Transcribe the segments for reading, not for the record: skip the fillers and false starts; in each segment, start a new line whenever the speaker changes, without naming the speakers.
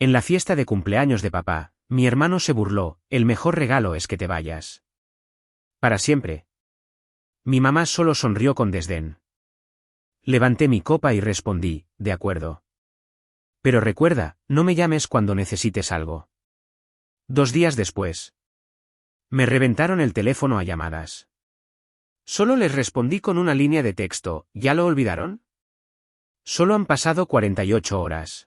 En la fiesta de cumpleaños de papá, mi hermano se burló, el mejor regalo es que te vayas. Para siempre. Mi mamá solo sonrió con desdén. Levanté mi copa y respondí, de acuerdo. Pero recuerda, no me llames cuando necesites algo. 2 días después. Me reventaron el teléfono a llamadas. Solo les respondí con una línea de texto, ¿ya lo olvidaron? Solo han pasado 48 horas.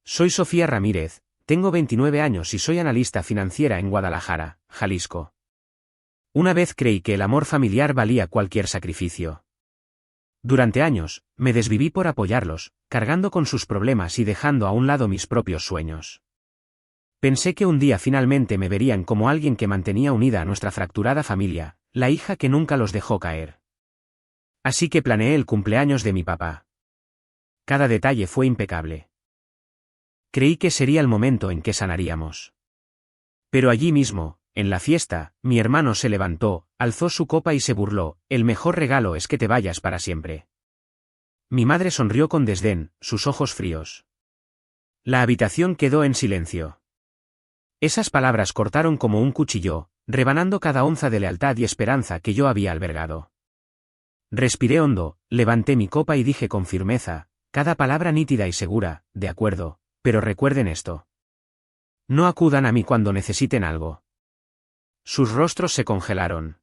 Soy Sofía Ramírez, tengo 29 años y soy analista financiera en Guadalajara, Jalisco. Una vez creí que el amor familiar valía cualquier sacrificio. Durante años, me desviví por apoyarlos, cargando con sus problemas y dejando a un lado mis propios sueños. Pensé que un día finalmente me verían como alguien que mantenía unida a nuestra fracturada familia, la hija que nunca los dejó caer. Así que planeé el cumpleaños de mi papá. Cada detalle fue impecable. Creí que sería el momento en que sanaríamos. Pero allí mismo, en la fiesta, mi hermano se levantó, alzó su copa y se burló, el mejor regalo es que te vayas para siempre. Mi madre sonrió con desdén, sus ojos fríos. La habitación quedó en silencio. Esas palabras cortaron como un cuchillo, rebanando cada onza de lealtad y esperanza que yo había albergado. Respiré hondo, levanté mi copa y dije con firmeza, cada palabra nítida y segura, de acuerdo, pero recuerden esto. No acudan a mí cuando necesiten algo. Sus rostros se congelaron.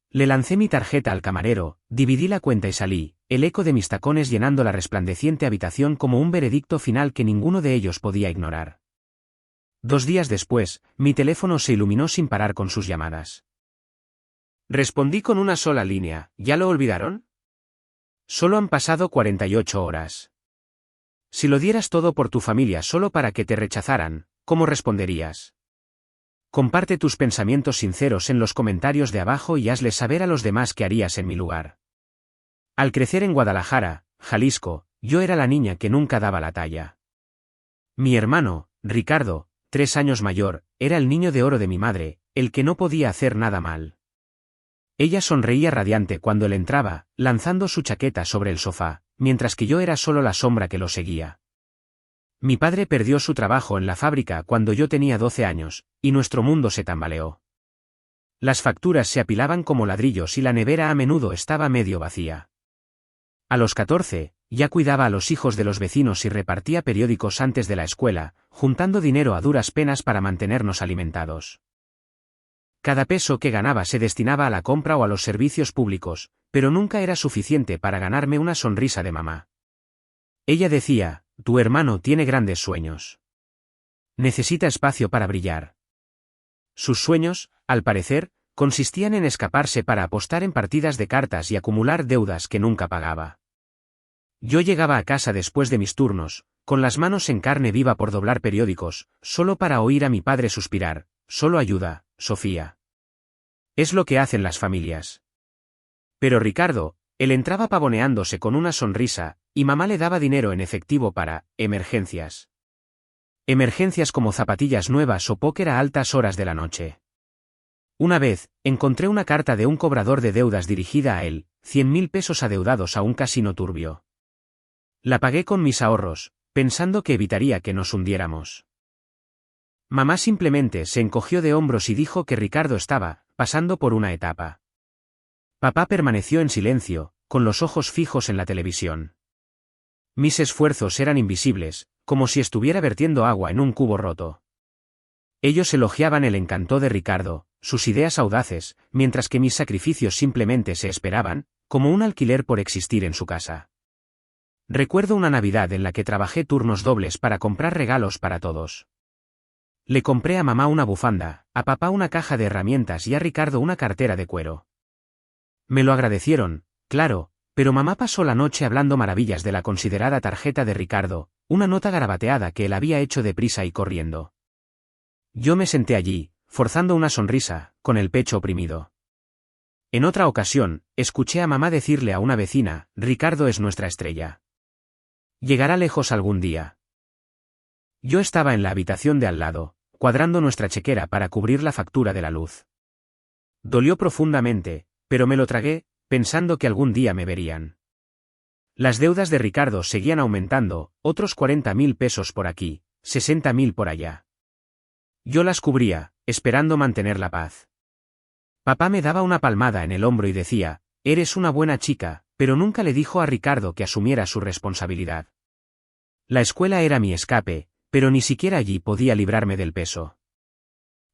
Le lancé mi tarjeta al camarero, dividí la cuenta y salí, el eco de mis tacones llenando la resplandeciente habitación como un veredicto final que ninguno de ellos podía ignorar. 2 días después, mi teléfono se iluminó sin parar con sus llamadas. Respondí con una sola línea, ¿ya lo olvidaron? Solo han pasado 48 horas. Si lo dieras todo por tu familia solo para que te rechazaran, ¿cómo responderías? Comparte tus pensamientos sinceros en los comentarios de abajo y hazles saber a los demás qué harías en mi lugar. Al crecer en Guadalajara, Jalisco, yo era la niña que nunca daba la talla. Mi hermano, Ricardo, 3 años mayor, era el niño de oro de mi madre, el que no podía hacer nada mal. Ella sonreía radiante cuando él entraba, lanzando su chaqueta sobre el sofá, mientras que yo era solo la sombra que lo seguía. Mi padre perdió su trabajo en la fábrica cuando yo tenía 12 años, y nuestro mundo se tambaleó. Las facturas se apilaban como ladrillos y la nevera a menudo estaba medio vacía. A los 14, ya cuidaba a los hijos de los vecinos y repartía periódicos antes de la escuela, juntando dinero a duras penas para mantenernos alimentados. Cada peso que ganaba se destinaba a la compra o a los servicios públicos, pero nunca era suficiente para ganarme una sonrisa de mamá. Ella decía, tu hermano tiene grandes sueños. Necesita espacio para brillar. Sus sueños, al parecer, consistían en escaparse para apostar en partidas de cartas y acumular deudas que nunca pagaba. Yo llegaba a casa después de mis turnos, con las manos en carne viva por doblar periódicos, solo para oír a mi padre suspirar, solo ayuda, Sofía. Es lo que hacen las familias. Pero Ricardo, él entraba pavoneándose con una sonrisa, y mamá le daba dinero en efectivo para emergencias. Emergencias como zapatillas nuevas o póker a altas horas de la noche. Una vez, encontré una carta de un cobrador de deudas dirigida a él, 100.000 pesos adeudados a un casino turbio. La pagué con mis ahorros, pensando que evitaría que nos hundiéramos. Mamá simplemente se encogió de hombros y dijo que Ricardo estaba pasando por una etapa. Papá permaneció en silencio, con los ojos fijos en la televisión. Mis esfuerzos eran invisibles, como si estuviera vertiendo agua en un cubo roto. Ellos elogiaban el encanto de Ricardo, sus ideas audaces, mientras que mis sacrificios simplemente se esperaban, como un alquiler por existir en su casa. Recuerdo una Navidad en la que trabajé turnos dobles para comprar regalos para todos. Le compré a mamá una bufanda, a papá una caja de herramientas y a Ricardo una cartera de cuero. Me lo agradecieron, claro, pero mamá pasó la noche hablando maravillas de la considerada tarjeta de Ricardo, una nota garabateada que él había hecho deprisa y corriendo. Yo me senté allí, forzando una sonrisa, con el pecho oprimido. En otra ocasión, escuché a mamá decirle a una vecina, Ricardo es nuestra estrella. Llegará lejos algún día. Yo estaba en la habitación de al lado, cuadrando nuestra chequera para cubrir la factura de la luz. Dolió profundamente, pero me lo tragué, pensando que algún día me verían. Las deudas de Ricardo seguían aumentando, otros 40.000 pesos por aquí, 60.000 por allá. Yo las cubría, esperando mantener la paz. Papá me daba una palmada en el hombro y decía, eres una buena chica, pero nunca le dijo a Ricardo que asumiera su responsabilidad. La escuela era mi escape, pero ni siquiera allí podía librarme del peso.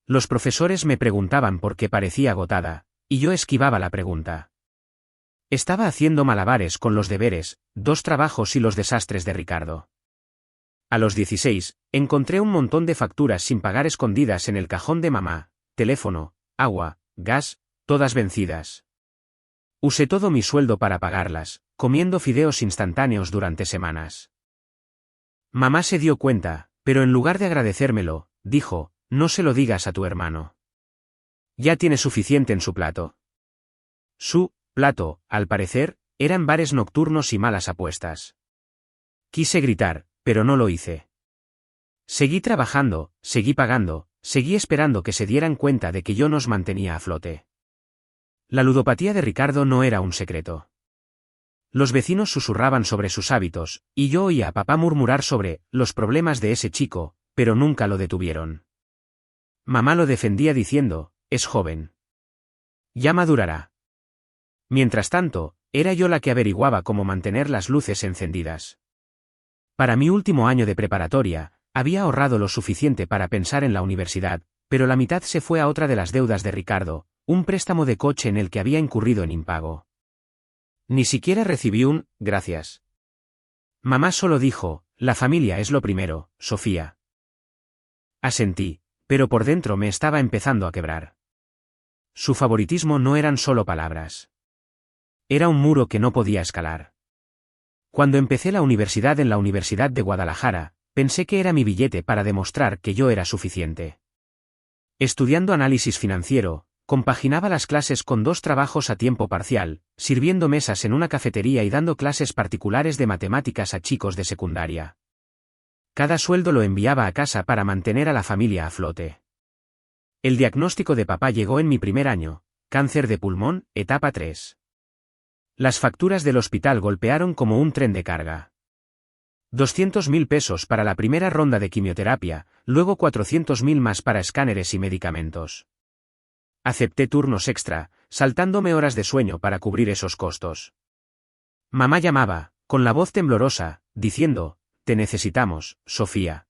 Los profesores me preguntaban por qué parecía agotada, y yo esquivaba la pregunta. Estaba haciendo malabares con los deberes, 2 trabajos y los desastres de Ricardo. A los 16, encontré un montón de facturas sin pagar escondidas en el cajón de mamá, teléfono, agua, gas, todas vencidas. Usé todo mi sueldo para pagarlas, comiendo fideos instantáneos durante semanas. Mamá se dio cuenta, pero en lugar de agradecérmelo, dijo, no se lo digas a tu hermano. Ya tiene suficiente en su plato. Su plato, al parecer, eran bares nocturnos y malas apuestas. Quise gritar, pero no lo hice. Seguí trabajando, seguí pagando, seguí esperando que se dieran cuenta de que yo nos mantenía a flote. La ludopatía de Ricardo no era un secreto. Los vecinos susurraban sobre sus hábitos, y yo oía a papá murmurar sobre los problemas de ese chico, pero nunca lo detuvieron. Mamá lo defendía diciendo, es joven. Ya madurará. Mientras tanto, era yo la que averiguaba cómo mantener las luces encendidas. Para mi último año de preparatoria, había ahorrado lo suficiente para pensar en la universidad, pero la mitad se fue a otra de las deudas de Ricardo, un préstamo de coche en el que había incurrido en impago. Ni siquiera recibí un gracias. Mamá solo dijo, la familia es lo primero, Sofía. Asentí, pero por dentro me estaba empezando a quebrar. Su favoritismo no eran solo palabras. Era un muro que no podía escalar. Cuando empecé la universidad en la Universidad de Guadalajara, pensé que era mi billete para demostrar que yo era suficiente. Estudiando análisis financiero, compaginaba las clases con 2 trabajos a tiempo parcial, sirviendo mesas en una cafetería y dando clases particulares de matemáticas a chicos de secundaria. Cada sueldo lo enviaba a casa para mantener a la familia a flote. El diagnóstico de papá llegó en mi primer año, cáncer de pulmón, etapa 3. Las facturas del hospital golpearon como un tren de carga. 200.000 pesos para la primera ronda de quimioterapia, luego 400.000 más para escáneres y medicamentos. Acepté turnos extra, saltándome horas de sueño para cubrir esos costos. Mamá llamaba, con la voz temblorosa, diciendo, te necesitamos, Sofía.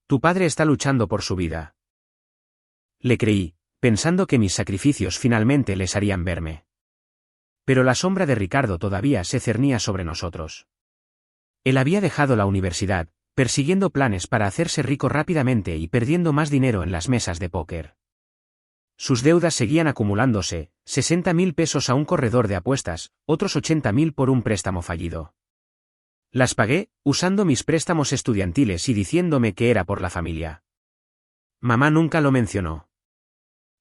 Tu padre está luchando por su vida. Le creí, pensando que mis sacrificios finalmente les harían verme. Pero la sombra de Ricardo todavía se cernía sobre nosotros. Él había dejado la universidad, persiguiendo planes para hacerse rico rápidamente y perdiendo más dinero en las mesas de póker. Sus deudas seguían acumulándose, 60.000 pesos a un corredor de apuestas, otros 80.000 por un préstamo fallido. Las pagué, usando mis préstamos estudiantiles y diciéndome que era por la familia. Mamá nunca lo mencionó.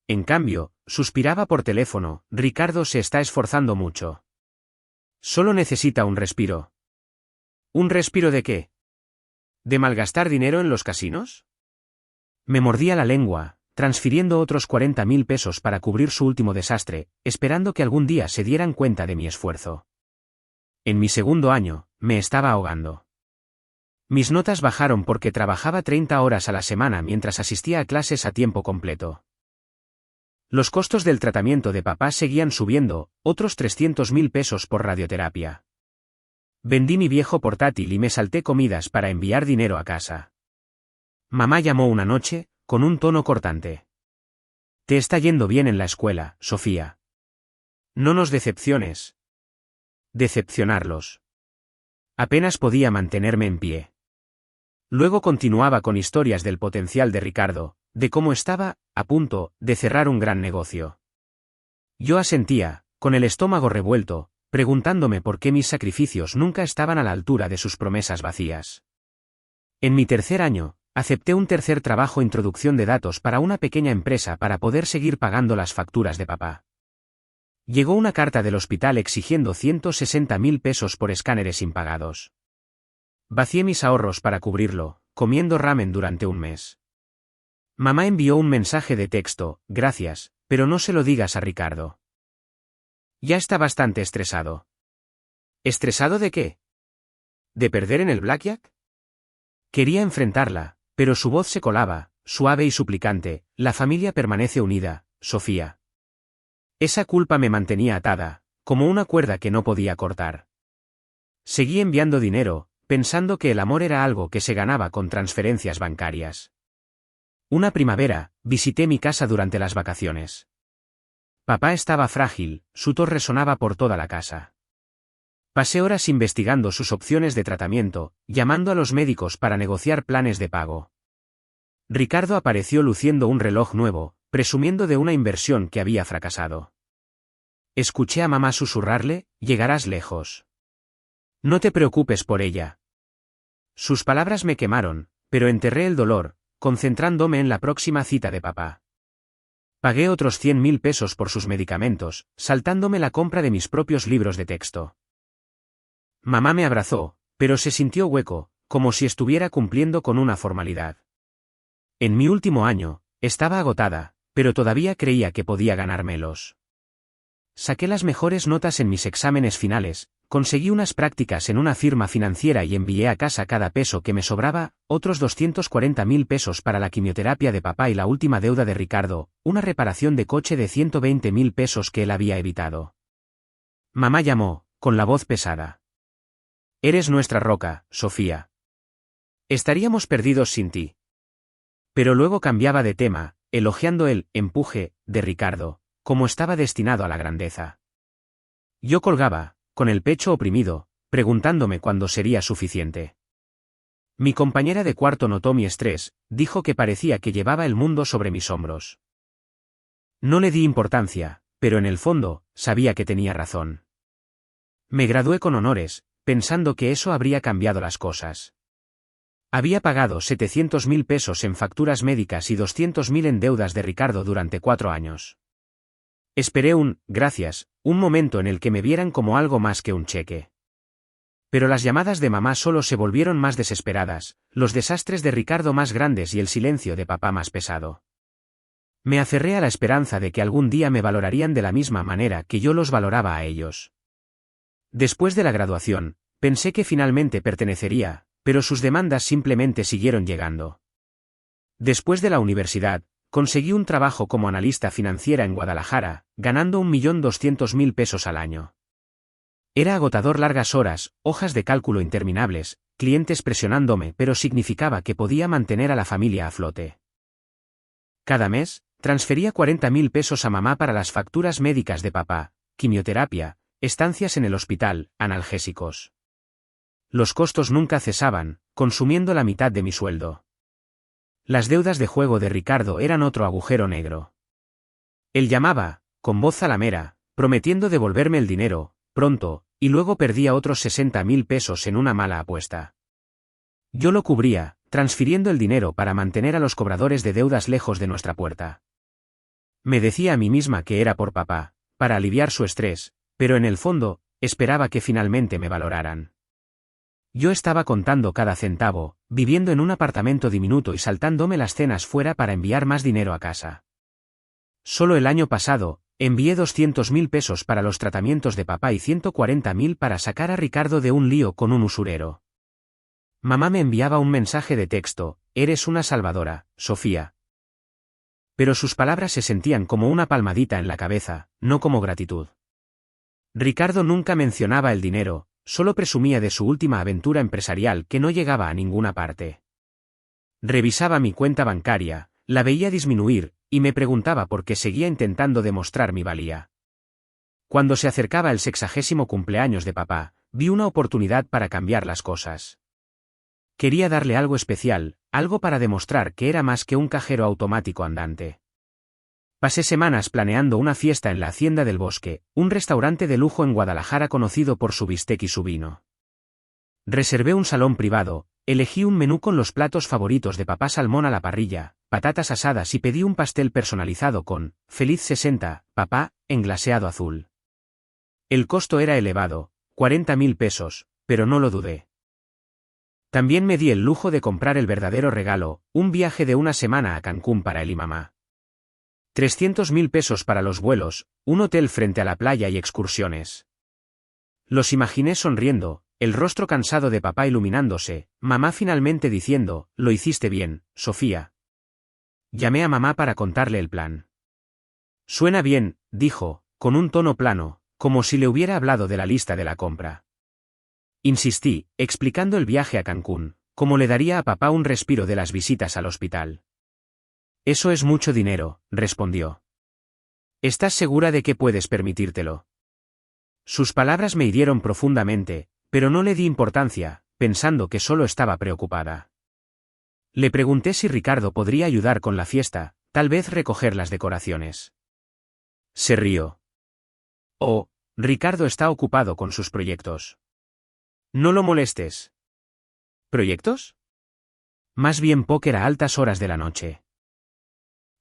En cambio, suspiraba por teléfono, Ricardo se está esforzando mucho. Solo necesita un respiro. ¿Un respiro de qué? ¿De malgastar dinero en los casinos? Me mordía la lengua, transfiriendo otros 40.000 pesos para cubrir su último desastre, esperando que algún día se dieran cuenta de mi esfuerzo. En mi segundo año, me estaba ahogando. Mis notas bajaron porque trabajaba 30 horas a la semana mientras asistía a clases a tiempo completo. Los costos del tratamiento de papá seguían subiendo, otros 300.000 pesos por radioterapia. Vendí mi viejo portátil y me salté comidas para enviar dinero a casa. Mamá llamó una noche, con un tono cortante. Te está yendo bien en la escuela, Sofía. No nos decepciones. Decepcionarlos. Apenas podía mantenerme en pie. Luego continuaba con historias del potencial de Ricardo, de cómo estaba, a punto, de cerrar un gran negocio. Yo asentía, con el estómago revuelto, preguntándome por qué mis sacrificios nunca estaban a la altura de sus promesas vacías. En mi tercer año, acepté un tercer trabajo introducción de datos para una pequeña empresa para poder seguir pagando las facturas de papá. Llegó una carta del hospital exigiendo 160.000 pesos por escáneres impagados. Vacié mis ahorros para cubrirlo, comiendo ramen durante un mes. Mamá envió un mensaje de texto, gracias, pero no se lo digas a Ricardo. Ya está bastante estresado. ¿Estresado de qué? ¿De perder en el blackjack? Quería enfrentarla, pero su voz se colaba, suave y suplicante. La familia permanece unida, Sofía. Esa culpa me mantenía atada, como una cuerda que no podía cortar. Seguí enviando dinero, pensando que el amor era algo que se ganaba con transferencias bancarias. Una primavera, visité mi casa durante las vacaciones. Papá estaba frágil, su tos resonaba por toda la casa. Pasé horas investigando sus opciones de tratamiento, llamando a los médicos para negociar planes de pago. Ricardo apareció luciendo un reloj nuevo, presumiendo de una inversión que había fracasado. Escuché a mamá susurrarle: llegarás lejos. No te preocupes por ella. Sus palabras me quemaron, pero enterré el dolor, concentrándome en la próxima cita de papá. Pagué otros 100.000 pesos por sus medicamentos, saltándome la compra de mis propios libros de texto. Mamá me abrazó, pero se sintió hueco, como si estuviera cumpliendo con una formalidad. En mi último año, estaba agotada, pero todavía creía que podía ganármelos. Saqué las mejores notas en mis exámenes finales, conseguí unas prácticas en una firma financiera y envié a casa cada peso que me sobraba, otros 240.000 pesos para la quimioterapia de papá y la última deuda de Ricardo, una reparación de coche de 120.000 pesos que él había evitado. Mamá llamó, con la voz pesada. Eres nuestra roca, Sofía. Estaríamos perdidos sin ti. Pero luego cambiaba de tema, elogiando el empuje de Ricardo, como estaba destinado a la grandeza. Yo colgaba, con el pecho oprimido, preguntándome cuándo sería suficiente. Mi compañera de cuarto notó mi estrés, dijo que parecía que llevaba el mundo sobre mis hombros. No le di importancia, pero en el fondo, sabía que tenía razón. Me gradué con honores, pensando que eso habría cambiado las cosas. Había pagado 700.000 pesos en facturas médicas y 200.000 en deudas de Ricardo durante 4 años. Esperé gracias, un momento en el que me vieran como algo más que un cheque. Pero las llamadas de mamá solo se volvieron más desesperadas, los desastres de Ricardo más grandes y el silencio de papá más pesado. Me aferré a la esperanza de que algún día me valorarían de la misma manera que yo los valoraba a ellos. Después de la graduación, pensé que finalmente pertenecería, pero sus demandas simplemente siguieron llegando. Después de la universidad, conseguí un trabajo como analista financiera en Guadalajara, ganando 1.200.000 pesos al año. Era agotador, largas horas, hojas de cálculo interminables, clientes presionándome, pero significaba que podía mantener a la familia a flote. Cada mes, transfería 40.000 pesos a mamá para las facturas médicas de papá, quimioterapia, estancias en el hospital, analgésicos. Los costos nunca cesaban, consumiendo la mitad de mi sueldo. Las deudas de juego de Ricardo eran otro agujero negro. Él llamaba, con voz zalamera, prometiendo devolverme el dinero, pronto, y luego perdía otros 60.000 pesos en una mala apuesta. Yo lo cubría, transfiriendo el dinero para mantener a los cobradores de deudas lejos de nuestra puerta. Me decía a mí misma que era por papá, para aliviar su estrés, pero en el fondo, esperaba que finalmente me valoraran. Yo estaba contando cada centavo, viviendo en un apartamento diminuto y saltándome las cenas fuera para enviar más dinero a casa. Solo el año pasado, envié 200.000 pesos para los tratamientos de papá y 140.000 para sacar a Ricardo de un lío con un usurero. Mamá me enviaba un mensaje de texto: eres una salvadora, Sofía. Pero sus palabras se sentían como una palmadita en la cabeza, no como gratitud. Ricardo nunca mencionaba el dinero, solo presumía de su última aventura empresarial que no llegaba a ninguna parte. Revisaba mi cuenta bancaria, la veía disminuir, y me preguntaba por qué seguía intentando demostrar mi valía. Cuando se acercaba el 60º cumpleaños de papá, vi una oportunidad para cambiar las cosas. Quería darle algo especial, algo para demostrar que era más que un cajero automático andante. Pasé semanas planeando una fiesta en la Hacienda del Bosque, un restaurante de lujo en Guadalajara conocido por su bistec y su vino. Reservé un salón privado, elegí un menú con los platos favoritos de papá: salmón a la parrilla, patatas asadas, y pedí un pastel personalizado con Feliz 60, papá, en glaseado azul. El costo era elevado, 40.000 pesos, pero no lo dudé. También me di el lujo de comprar el verdadero regalo, un viaje de una semana a Cancún para él y mamá. 300.000 pesos para los vuelos, un hotel frente a la playa y excursiones. Los imaginé sonriendo, el rostro cansado de papá iluminándose, mamá finalmente diciendo, lo hiciste bien, Sofía. Llamé a mamá para contarle el plan. Suena bien, dijo, con un tono plano, como si le hubiera hablado de la lista de la compra. Insistí, explicando el viaje a Cancún, como le daría a papá un respiro de las visitas al hospital. Eso es mucho dinero, respondió. ¿Estás segura de que puedes permitírtelo? Sus palabras me hirieron profundamente, pero no le di importancia, pensando que solo estaba preocupada. Le pregunté si Ricardo podría ayudar con la fiesta, tal vez recoger las decoraciones. Se rió. Oh, Ricardo está ocupado con sus proyectos. No lo molestes. ¿Proyectos? Más bien póker a altas horas de la noche.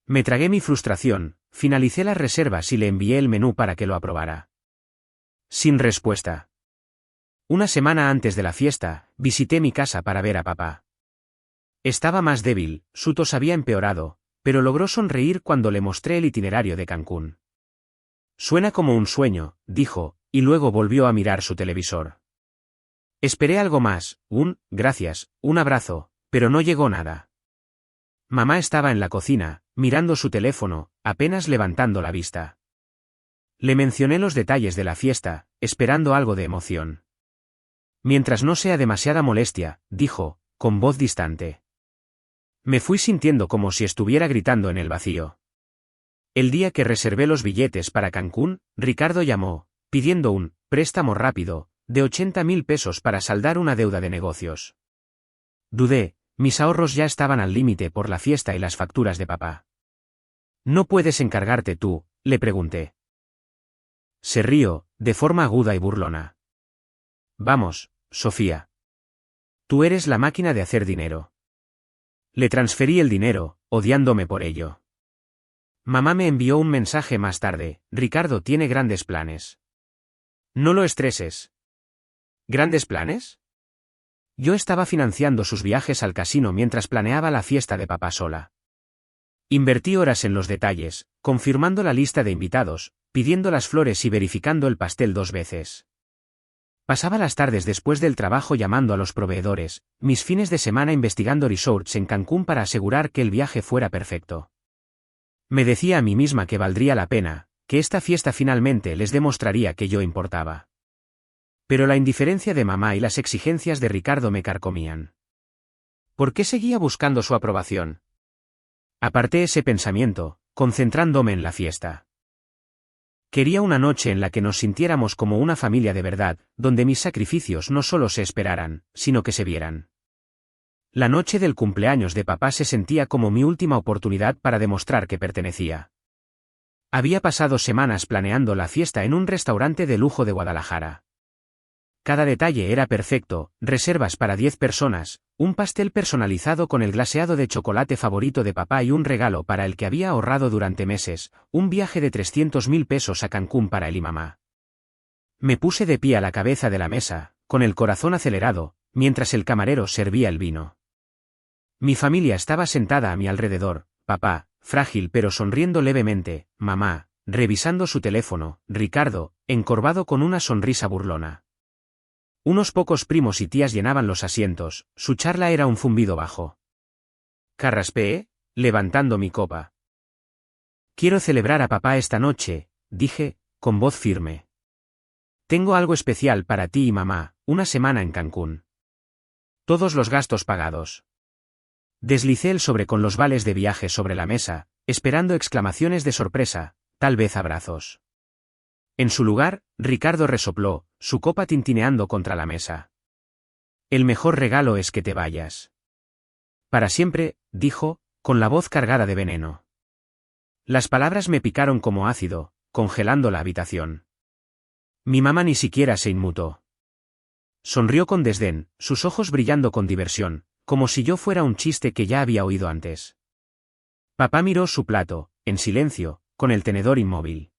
Me tragué mi frustración, finalicé las reservas y le envié el menú para que lo aprobara. Sin respuesta. Una semana antes de la fiesta, visité mi casa para ver a papá. Estaba más débil, su tos había empeorado, pero logró sonreír cuando le mostré el itinerario de Cancún. Suena como un sueño, dijo, y luego volvió a mirar su televisor. Esperé algo más, gracias, un abrazo, pero no llegó nada. Mamá estaba en la cocina, mirando su teléfono, apenas levantando la vista. Le mencioné los detalles de la fiesta, esperando algo de emoción. Mientras no sea demasiada molestia, dijo, con voz distante. Me fui sintiendo como si estuviera gritando en el vacío. El día que reservé los billetes para Cancún, Ricardo llamó, pidiendo un préstamo rápido, de 80.000 pesos para saldar una deuda de negocios. Dudé, mis ahorros ya estaban al límite por la fiesta y las facturas de papá. ¿No puedes encargarte tú?, le pregunté. Se rió, de forma aguda y burlona. Vamos, Sofía. Tú eres la máquina de hacer dinero. Le transferí el dinero, odiándome por ello. Mamá me envió un mensaje más tarde, Ricardo tiene grandes planes. No lo estreses. ¿Grandes planes? Yo estaba financiando sus viajes al casino mientras planeaba la fiesta de papá sola. Invertí horas en los detalles, confirmando la lista de invitados, pidiendo las flores y verificando el pastel 2 veces. Pasaba las tardes después del trabajo llamando a los proveedores, mis fines de semana investigando resorts en Cancún para asegurar que el viaje fuera perfecto. Me decía a mí misma que valdría la pena, que esta fiesta finalmente les demostraría que yo importaba. Pero la indiferencia de mamá y las exigencias de Ricardo me carcomían. ¿Por qué seguía buscando su aprobación? Aparté ese pensamiento, concentrándome en la fiesta. Quería una noche en la que nos sintiéramos como una familia de verdad, donde mis sacrificios no solo se esperaran, sino que se vieran. La noche del cumpleaños de papá se sentía como mi última oportunidad para demostrar que pertenecía. Había pasado semanas planeando la fiesta en un restaurante de lujo de Guadalajara. Cada detalle era perfecto, reservas para 10 personas, un pastel personalizado con el glaseado de chocolate favorito de papá y un regalo para el que había ahorrado durante meses, un viaje de 300.000 pesos a Cancún para él y mamá. Me puse de pie a la cabeza de la mesa, con el corazón acelerado, mientras el camarero servía el vino. Mi familia estaba sentada a mi alrededor, papá, frágil pero sonriendo levemente, mamá, revisando su teléfono, Ricardo, encorvado con una sonrisa burlona. Unos pocos primos y tías llenaban los asientos, su charla era un zumbido bajo. Carraspeé, levantando mi copa. Quiero celebrar a papá esta noche, dije, con voz firme. Tengo algo especial para ti y mamá, una semana en Cancún. Todos los gastos pagados. Deslicé el sobre con los vales de viaje sobre la mesa, esperando exclamaciones de sorpresa, tal vez abrazos. En su lugar, Ricardo resopló, su copa tintineando contra la mesa. El mejor regalo es que te vayas. Para siempre, dijo, con la voz cargada de veneno. Las palabras me picaron como ácido, congelando la habitación. Mi mamá ni siquiera se inmutó. Sonrió con desdén, sus ojos brillando con diversión, como si yo fuera un chiste que ya había oído antes. Papá miró su plato, en silencio, con el tenedor inmóvil.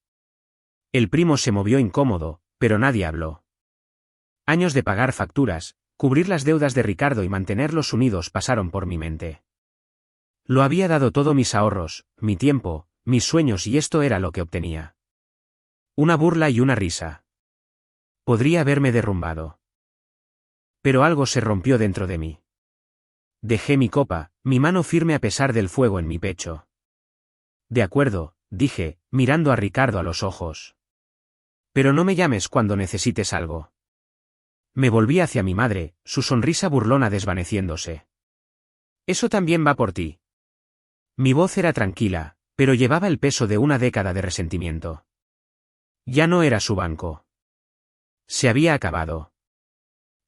El primo se movió incómodo, pero nadie habló. Años de pagar facturas, cubrir las deudas de Ricardo y mantenerlos unidos pasaron por mi mente. Lo había dado todo mis ahorros, mi tiempo, mis sueños y esto era lo que obtenía. Una burla y una risa. Podría haberme derrumbado. Pero algo se rompió dentro de mí. Dejé mi copa, mi mano firme a pesar del fuego en mi pecho. De acuerdo, dije, mirando a Ricardo a los ojos. Pero no me llames cuando necesites algo. Me volví hacia mi madre, su sonrisa burlona desvaneciéndose. Eso también va por ti. Mi voz era tranquila, pero llevaba el peso de una década de resentimiento. Ya no era su banco. Se había acabado.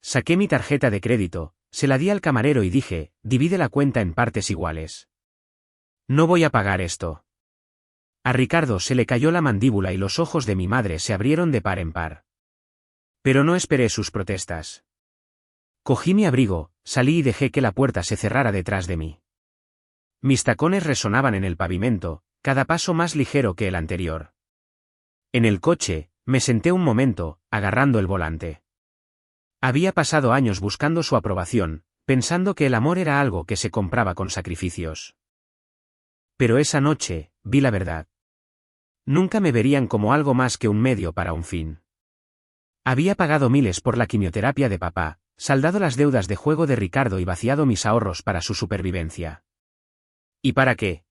Saqué mi tarjeta de crédito, se la di al camarero y dije, divide la cuenta en partes iguales. No voy a pagar esto. A Ricardo se le cayó la mandíbula y los ojos de mi madre se abrieron de par en par. Pero no esperé sus protestas. Cogí mi abrigo, salí y dejé que la puerta se cerrara detrás de mí. Mis tacones resonaban en el pavimento, cada paso más ligero que el anterior. En el coche, me senté un momento, agarrando el volante. Había pasado años buscando su aprobación, pensando que el amor era algo que se compraba con sacrificios. Pero esa noche, vi la verdad. Nunca me verían como algo más que un medio para un fin. Había pagado miles por la quimioterapia de papá, saldado las deudas de juego de Ricardo y vaciado mis ahorros para su supervivencia. ¿Y para qué?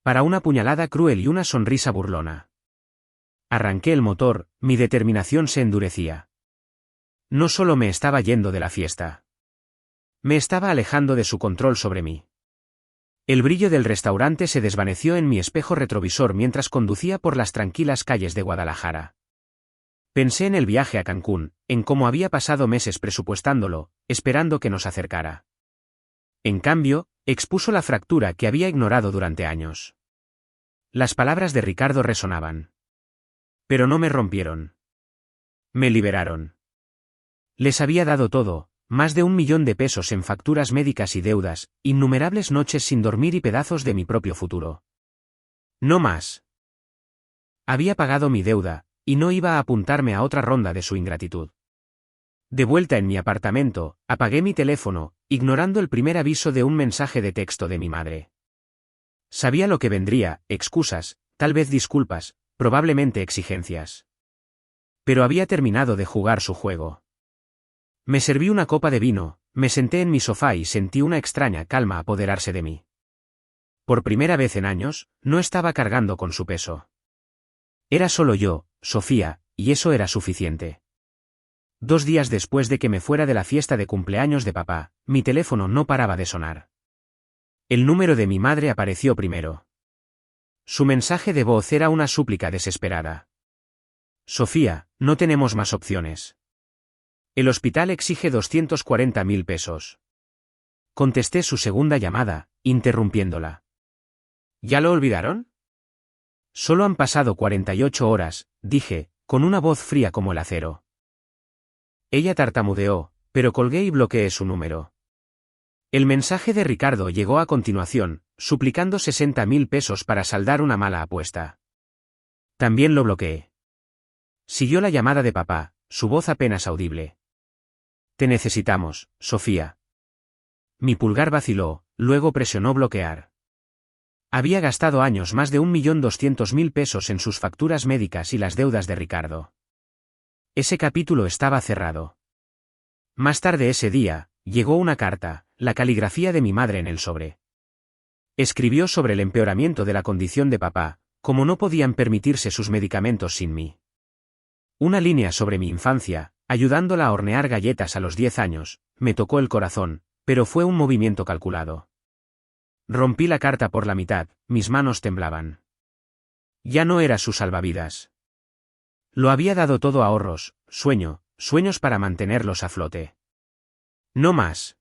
Para una puñalada cruel y una sonrisa burlona. Arranqué el motor, mi determinación se endurecía. No solo me estaba yendo de la fiesta. Me estaba alejando de su control sobre mí. El brillo del restaurante se desvaneció en mi espejo retrovisor mientras conducía por las tranquilas calles de Guadalajara. Pensé en el viaje a Cancún, en cómo había pasado meses presupuestándolo, esperando que nos acercara. En cambio, expuso la fractura que había ignorado durante años. Las palabras de Ricardo resonaban. Pero no me rompieron. Me liberaron. Les había dado todo, más de 1 millón de pesos en facturas médicas y deudas, innumerables noches sin dormir y pedazos de mi propio futuro. No más. Había pagado mi deuda, y no iba a apuntarme a otra ronda de su ingratitud. De vuelta en mi apartamento, apagué mi teléfono, ignorando el primer aviso de un mensaje de texto de mi madre. Sabía lo que vendría, excusas, tal vez disculpas, probablemente exigencias. Pero había terminado de jugar su juego. Me serví una copa de vino, me senté en mi sofá y sentí una extraña calma apoderarse de mí. Por primera vez en años, no estaba cargando con su peso. Era solo yo, Sofía, y eso era suficiente. 2 días después de que me fuera de la fiesta de cumpleaños de papá, mi teléfono no paraba de sonar. El número de mi madre apareció primero. Su mensaje de voz era una súplica desesperada. Sofía, no tenemos más opciones. El hospital exige 240.000 pesos. Contesté su segunda llamada, interrumpiéndola. ¿Ya lo olvidaron? Solo han pasado 48 horas, dije, con una voz fría como el acero. Ella tartamudeó, pero colgué y bloqueé su número. El mensaje de Ricardo llegó a continuación, suplicando 60.000 pesos para saldar una mala apuesta. También lo bloqueé. Siguió la llamada de papá, su voz apenas audible. Te necesitamos, Sofía. Mi pulgar vaciló, luego presionó bloquear. Había gastado años más de 1.200.000 pesos en sus facturas médicas y las deudas de Ricardo. Ese capítulo estaba cerrado. Más tarde ese día, llegó una carta, la caligrafía de mi madre en el sobre. Escribió sobre el empeoramiento de la condición de papá, como no podían permitirse sus medicamentos sin mí. Una línea sobre mi infancia, ayudándola a hornear galletas a los 10 años, me tocó el corazón, pero fue un movimiento calculado. Rompí la carta por la mitad, mis manos temblaban. Ya no era su salvavidas. Lo había dado todo a ahorros, sueños para mantenerlos a flote. No más.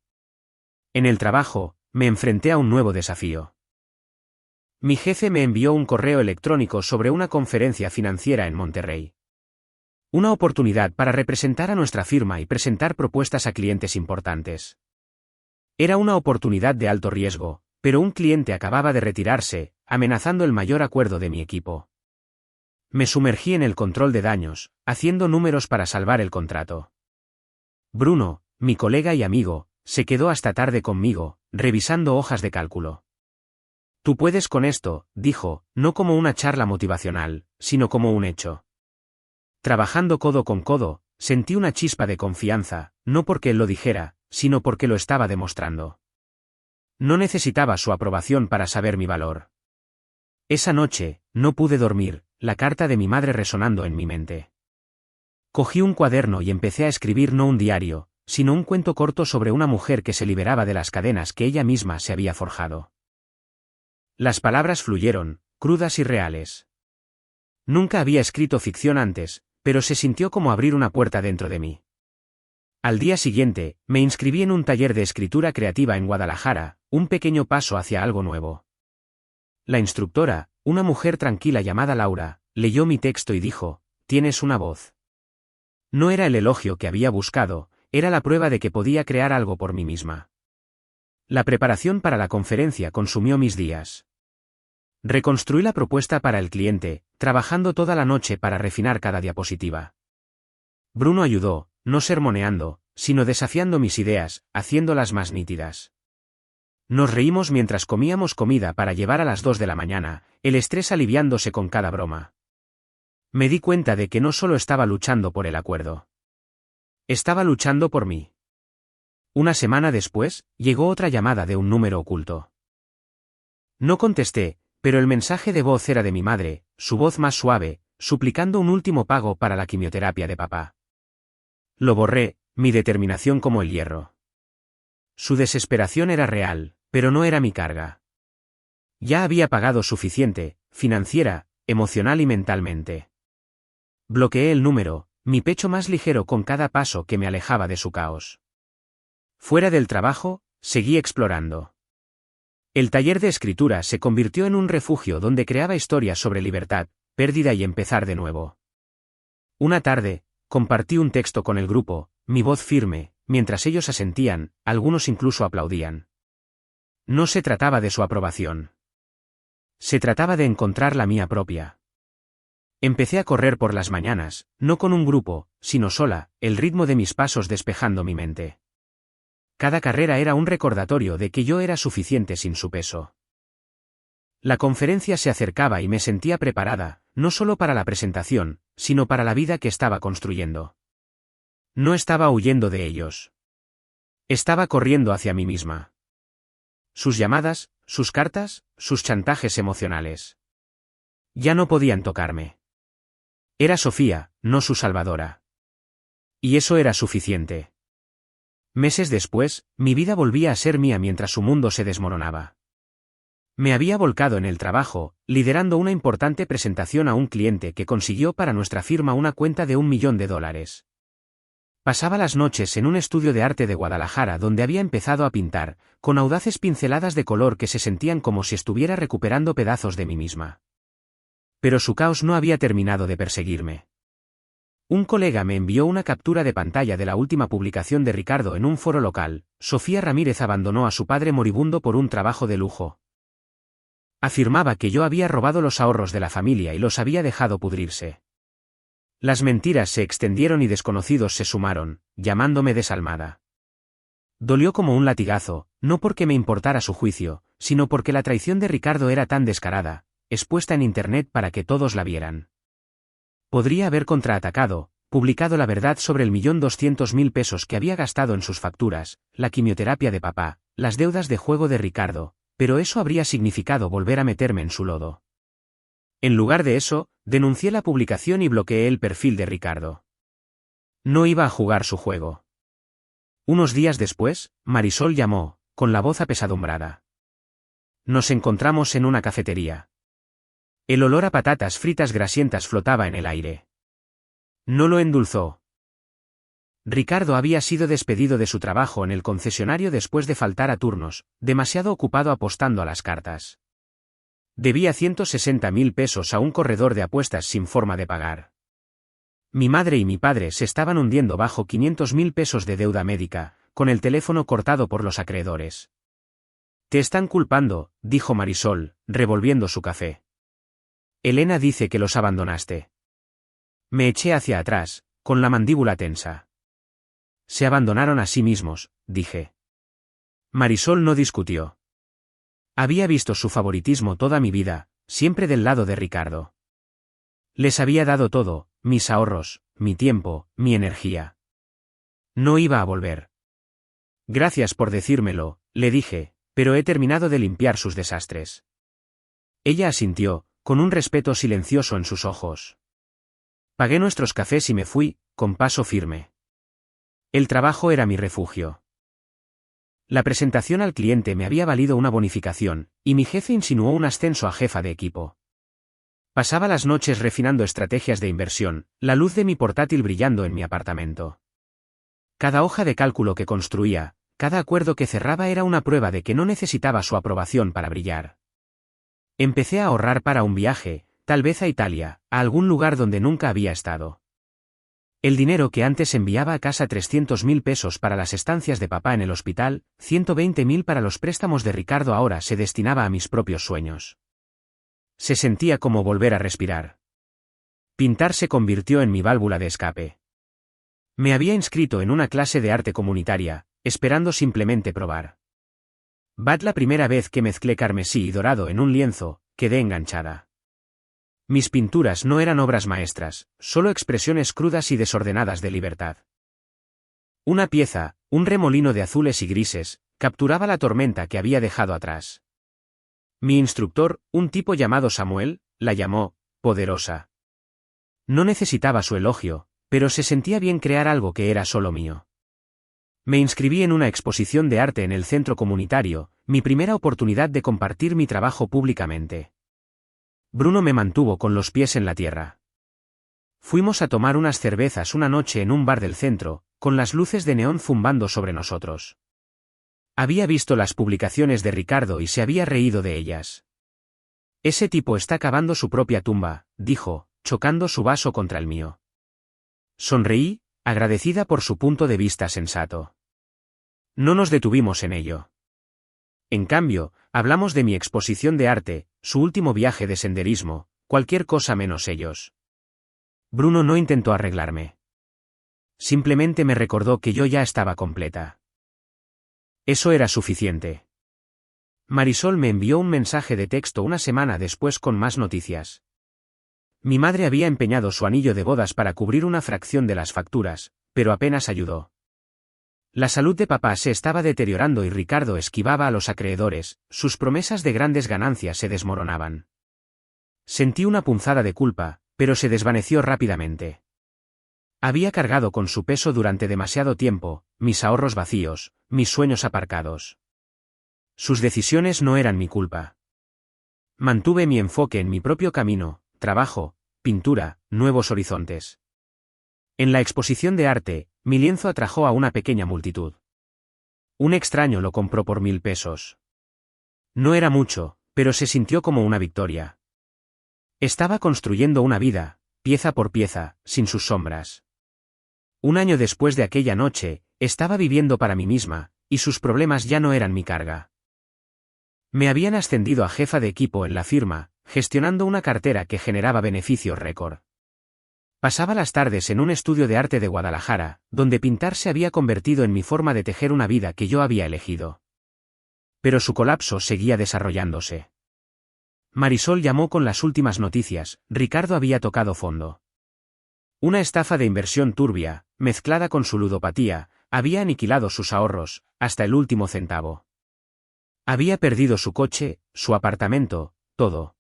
En el trabajo, me enfrenté a un nuevo desafío. Mi jefe me envió un correo electrónico sobre una conferencia financiera en Monterrey. Una oportunidad para representar a nuestra firma y presentar propuestas a clientes importantes. Era una oportunidad de alto riesgo, pero un cliente acababa de retirarse, amenazando el mayor acuerdo de mi equipo. Me sumergí en el control de daños, haciendo números para salvar el contrato. Bruno, mi colega y amigo, se quedó hasta tarde conmigo, revisando hojas de cálculo. Tú puedes con esto, dijo, no como una charla motivacional, sino como un hecho. Trabajando codo con codo, sentí una chispa de confianza, no porque él lo dijera, sino porque lo estaba demostrando. No necesitaba su aprobación para saber mi valor. Esa noche, no pude dormir, la carta de mi madre resonando en mi mente. Cogí un cuaderno y empecé a escribir no un diario, sino un cuento corto sobre una mujer que se liberaba de las cadenas que ella misma se había forjado. Las palabras fluyeron, crudas y reales. Nunca había escrito ficción antes, pero se sintió como abrir una puerta dentro de mí. Al día siguiente, me inscribí en un taller de escritura creativa en Guadalajara, un pequeño paso hacia algo nuevo. La instructora, una mujer tranquila llamada Laura, leyó mi texto y dijo: «Tienes una voz». No era el elogio que había buscado, era la prueba de que podía crear algo por mí misma. La preparación para la conferencia consumió mis días. Reconstruí la propuesta para el cliente, trabajando toda la noche para refinar cada diapositiva. Bruno ayudó, no sermoneando, sino desafiando mis ideas, haciéndolas más nítidas. Nos reímos mientras comíamos comida para llevar a las 2 de la mañana, el estrés aliviándose con cada broma. Me di cuenta de que no solo estaba luchando por el acuerdo. Estaba luchando por mí. Una semana después, llegó otra llamada de un número oculto. No contesté, pero el mensaje de voz era de mi madre, su voz más suave, suplicando un último pago para la quimioterapia de papá. Lo borré, mi determinación como el hierro. Su desesperación era real, pero no era mi carga. Ya había pagado suficiente, financiera, emocional y mentalmente. Bloqueé el número, mi pecho más ligero con cada paso que me alejaba de su caos. Fuera del trabajo, seguí explorando. El taller de escritura se convirtió en un refugio donde creaba historias sobre libertad, pérdida y empezar de nuevo. Una tarde, compartí un texto con el grupo, mi voz firme, mientras ellos asentían, algunos incluso aplaudían. No se trataba de su aprobación. Se trataba de encontrar la mía propia. Empecé a correr por las mañanas, no con un grupo, sino sola, el ritmo de mis pasos despejando mi mente. Cada carrera era un recordatorio de que yo era suficiente sin su peso. La conferencia se acercaba y me sentía preparada, no solo para la presentación, sino para la vida que estaba construyendo. No estaba huyendo de ellos. Estaba corriendo hacia mí misma. Sus llamadas, sus cartas, sus chantajes emocionales. Ya no podían tocarme. Era Sofía, no su salvadora. Y eso era suficiente. Meses después, mi vida volvía a ser mía mientras su mundo se desmoronaba. Me había volcado en el trabajo, liderando una importante presentación a un cliente que consiguió para nuestra firma una cuenta de $1 millón. Pasaba las noches en un estudio de arte de Guadalajara donde había empezado a pintar, con audaces pinceladas de color que se sentían como si estuviera recuperando pedazos de mí misma. Pero su caos no había terminado de perseguirme. Un colega me envió una captura de pantalla de la última publicación de Ricardo en un foro local. Sofía Ramírez abandonó a su padre moribundo por un trabajo de lujo. Afirmaba que yo había robado los ahorros de la familia y los había dejado pudrirse. Las mentiras se extendieron y desconocidos se sumaron, llamándome desalmada. Dolió como un latigazo, no porque me importara su juicio, sino porque la traición de Ricardo era tan descarada, expuesta en internet para que todos la vieran. Podría haber contraatacado, publicado la verdad sobre el $1.200.000 que había gastado en sus facturas, la quimioterapia de papá, las deudas de juego de Ricardo, pero eso habría significado volver a meterme en su lodo. En lugar de eso, denuncié la publicación y bloqueé el perfil de Ricardo. No iba a jugar su juego. Unos días después, Marisol llamó, con la voz apesadumbrada. Nos encontramos en una cafetería. El olor a patatas fritas grasientas flotaba en el aire. No lo endulzó. Ricardo había sido despedido de su trabajo en el concesionario después de faltar a turnos, demasiado ocupado apostando a las cartas. Debía $160.000 a un corredor de apuestas sin forma de pagar. Mi madre y mi padre se estaban hundiendo bajo $500.000 de deuda médica, con el teléfono cortado por los acreedores. Te están culpando, dijo Marisol, revolviendo su café. Elena dice que los abandonaste. Me eché hacia atrás, con la mandíbula tensa. Se abandonaron a sí mismos, dije. Marisol no discutió. Había visto su favoritismo toda mi vida, siempre del lado de Ricardo. Les había dado todo, mis ahorros, mi tiempo, mi energía. No iba a volver. Gracias por decírmelo, le dije, pero he terminado de limpiar sus desastres. Ella asintió, con un respeto silencioso en sus ojos. Pagué nuestros cafés y me fui, con paso firme. El trabajo era mi refugio. La presentación al cliente me había valido una bonificación, y mi jefe insinuó un ascenso a jefa de equipo. Pasaba las noches refinando estrategias de inversión, la luz de mi portátil brillando en mi apartamento. Cada hoja de cálculo que construía, cada acuerdo que cerraba era una prueba de que no necesitaba su aprobación para brillar. Empecé a ahorrar para un viaje, tal vez a Italia, a algún lugar donde nunca había estado. El dinero que antes enviaba a casa 300.000 pesos para las estancias de papá en el hospital, 120.000 para los préstamos de Ricardo ahora se destinaba a mis propios sueños. Se sentía como volver a respirar. Pintar se convirtió en mi válvula de escape. Me había inscrito en una clase de arte comunitaria, esperando simplemente probar. La primera vez que mezclé carmesí y dorado en un lienzo, quedé enganchada. Mis pinturas no eran obras maestras, solo expresiones crudas y desordenadas de libertad. Una pieza, un remolino de azules y grises, capturaba la tormenta que había dejado atrás. Mi instructor, un tipo llamado Samuel, la llamó poderosa. No necesitaba su elogio, pero se sentía bien crear algo que era solo mío. Me inscribí en una exposición de arte en el centro comunitario, mi primera oportunidad de compartir mi trabajo públicamente. Bruno me mantuvo con los pies en la tierra. Fuimos a tomar unas cervezas una noche en un bar del centro, con las luces de neón zumbando sobre nosotros. Había visto las publicaciones de Ricardo y se había reído de ellas. Ese tipo está cavando su propia tumba, dijo, chocando su vaso contra el mío. Sonreí, agradecida por su punto de vista sensato. No nos detuvimos en ello. En cambio, hablamos de mi exposición de arte, su último viaje de senderismo, cualquier cosa menos ellos. Bruno no intentó arreglarme. Simplemente me recordó que yo ya estaba completa. Eso era suficiente. Marisol me envió un mensaje de texto una semana después con más noticias. Mi madre había empeñado su anillo de bodas para cubrir una fracción de las facturas, pero apenas ayudó. La salud de papá se estaba deteriorando y Ricardo esquivaba a los acreedores, sus promesas de grandes ganancias se desmoronaban. Sentí una punzada de culpa, pero se desvaneció rápidamente. Había cargado con su peso durante demasiado tiempo, mis ahorros vacíos, mis sueños aparcados. Sus decisiones no eran mi culpa. Mantuve mi enfoque en mi propio camino, trabajo, pintura, nuevos horizontes. En la exposición de arte, mi lienzo atrajo a una pequeña multitud. Un extraño lo compró por 1.000 pesos. No era mucho, pero se sintió como una victoria. Estaba construyendo una vida, pieza por pieza, sin sus sombras. Un año después de aquella noche, estaba viviendo para mí misma, y sus problemas ya no eran mi carga. Me habían ascendido a jefa de equipo en la firma, gestionando una cartera que generaba beneficios récord. Pasaba las tardes en un estudio de arte de Guadalajara, donde pintar se había convertido en mi forma de tejer una vida que yo había elegido. Pero su colapso seguía desarrollándose. Marisol llamó con las últimas noticias, Ricardo había tocado fondo. Una estafa de inversión turbia, mezclada con su ludopatía, había aniquilado sus ahorros, hasta el último centavo. Había perdido su coche, su apartamento, todo.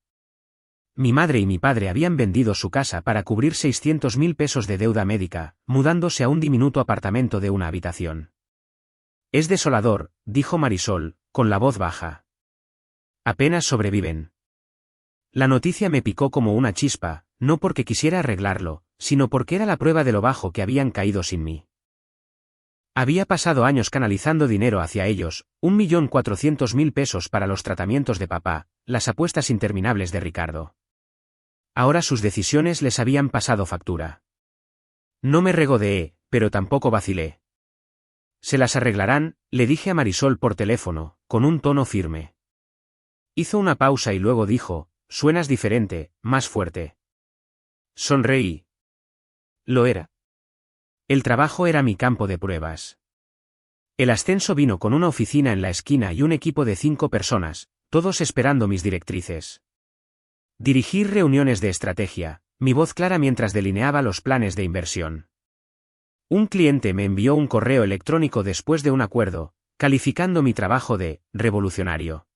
Mi madre y mi padre habían vendido su casa para cubrir 600.000 pesos de deuda médica, mudándose a un diminuto apartamento de una habitación. Es desolador, dijo Marisol, con la voz baja. Apenas sobreviven. La noticia me picó como una chispa, no porque quisiera arreglarlo, sino porque era la prueba de lo bajo que habían caído sin mí. Había pasado años canalizando dinero hacia ellos, 1.400.000 pesos para los tratamientos de papá, las apuestas interminables de Ricardo. Ahora sus decisiones les habían pasado factura. No me regodeé, pero tampoco vacilé. Se las arreglarán, le dije a Marisol por teléfono, con un tono firme. Hizo una pausa y luego dijo, suenas diferente, más fuerte. Sonreí. Lo era. El trabajo era mi campo de pruebas. El ascenso vino con una oficina en la esquina y un equipo de 5 personas, todos esperando mis directrices. Dirigir reuniones de estrategia, Mi voz clara mientras delineaba los planes de inversión. Un cliente me envió un correo electrónico después de un acuerdo, calificando mi trabajo de revolucionario.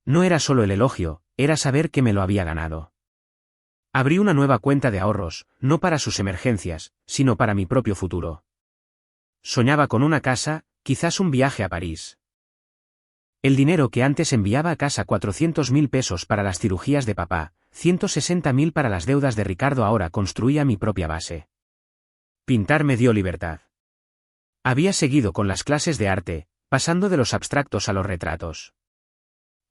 No era solo el elogio, era saber que me lo había ganado. Abrí una nueva cuenta de ahorros, no para sus emergencias, sino para mi propio futuro. Soñaba con una casa, quizás un viaje a París. El dinero que antes enviaba a casa 400.000 pesos para las cirugías de papá, 160.000 para las deudas de Ricardo ahora construía mi propia base. Pintar me dio libertad. Había seguido con las clases de arte, pasando de los abstractos a los retratos.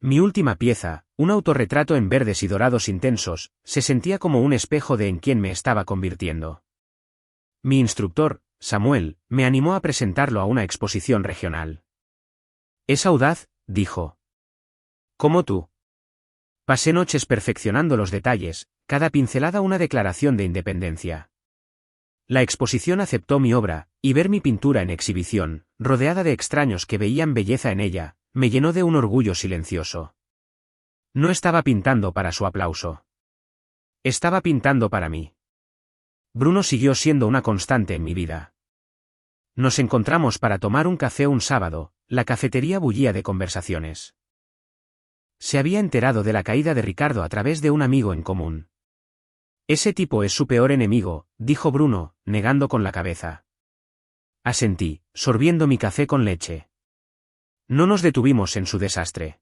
Mi última pieza, un autorretrato en verdes y dorados intensos, se sentía como un espejo de en quien me estaba convirtiendo. Mi instructor, Samuel, me animó a presentarlo a una exposición regional. «Es audaz», dijo. «Como tú». Pasé noches perfeccionando los detalles, cada pincelada una declaración de independencia. La exposición aceptó mi obra, y ver mi pintura en exhibición, rodeada de extraños que veían belleza en ella, me llenó de un orgullo silencioso. No estaba pintando para su aplauso. Estaba pintando para mí. Bruno siguió siendo una constante en mi vida. Nos encontramos para tomar un café un sábado, la cafetería bullía de conversaciones. Se había enterado de la caída de Ricardo a través de un amigo en común. «Ese tipo es su peor enemigo», dijo Bruno, negando con la cabeza. Asentí, sorbiendo mi café con leche. No nos detuvimos en su desastre.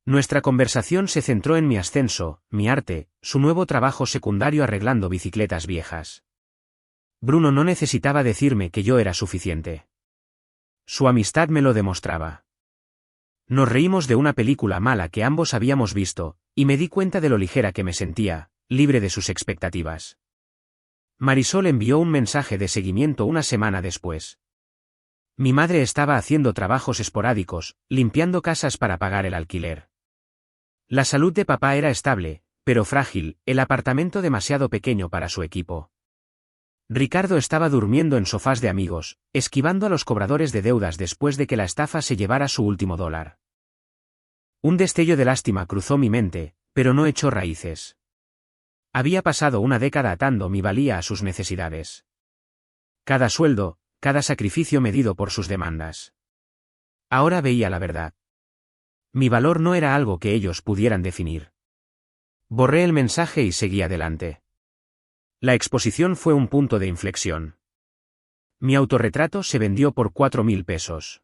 Nuestra conversación se centró en mi ascenso, mi arte, su nuevo trabajo secundario arreglando bicicletas viejas. Bruno no necesitaba decirme que yo era suficiente. Su amistad me lo demostraba. Nos reímos de una película mala que ambos habíamos visto, y me di cuenta de lo ligera que me sentía, libre de sus expectativas. Marisol envió un mensaje de seguimiento una semana después. Mi madre estaba haciendo trabajos esporádicos, limpiando casas para pagar el alquiler. La salud de papá era estable, pero frágil, el apartamento demasiado pequeño para su equipo. Ricardo estaba durmiendo en sofás de amigos, esquivando a los cobradores de deudas después de que la estafa se llevara su último dólar. Un destello de lástima cruzó mi mente, pero no echó raíces. Había pasado una década atando mi valía a sus necesidades. Cada sueldo, cada sacrificio medido por sus demandas. Ahora veía la verdad. Mi valor no era algo que ellos pudieran definir. Borré el mensaje y seguí adelante. La exposición fue un punto de inflexión. Mi autorretrato se vendió por 4.000 pesos.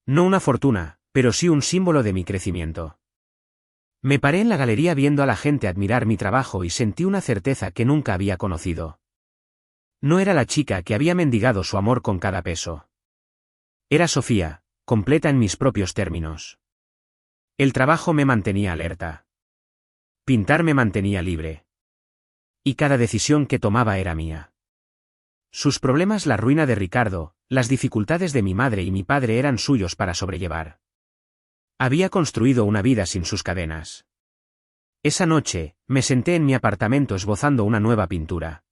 No una fortuna, pero sí un símbolo de mi crecimiento. Me paré en la galería viendo a la gente admirar mi trabajo y sentí una certeza que nunca había conocido. No era la chica que había mendigado su amor con cada peso. Era Sofía, completa en mis propios términos. El trabajo me mantenía alerta. Pintar me mantenía libre. Y cada decisión que tomaba era mía. Sus problemas, la ruina de Ricardo, las dificultades de mi madre y mi padre eran suyos para sobrellevar. Había construido una vida sin sus cadenas. Esa noche, me senté en mi apartamento esbozando una nueva pintura.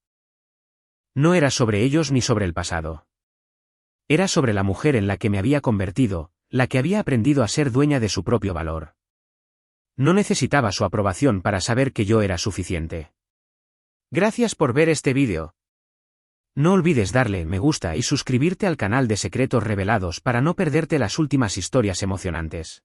No era sobre ellos ni sobre el pasado. Era sobre la mujer en la que me había convertido, la que había aprendido a ser dueña de su propio valor. No necesitaba su aprobación para saber que yo era suficiente. Gracias por ver este vídeo. No olvides darle me gusta y suscribirte al canal de Secretos Revelados para no perderte las últimas historias emocionantes.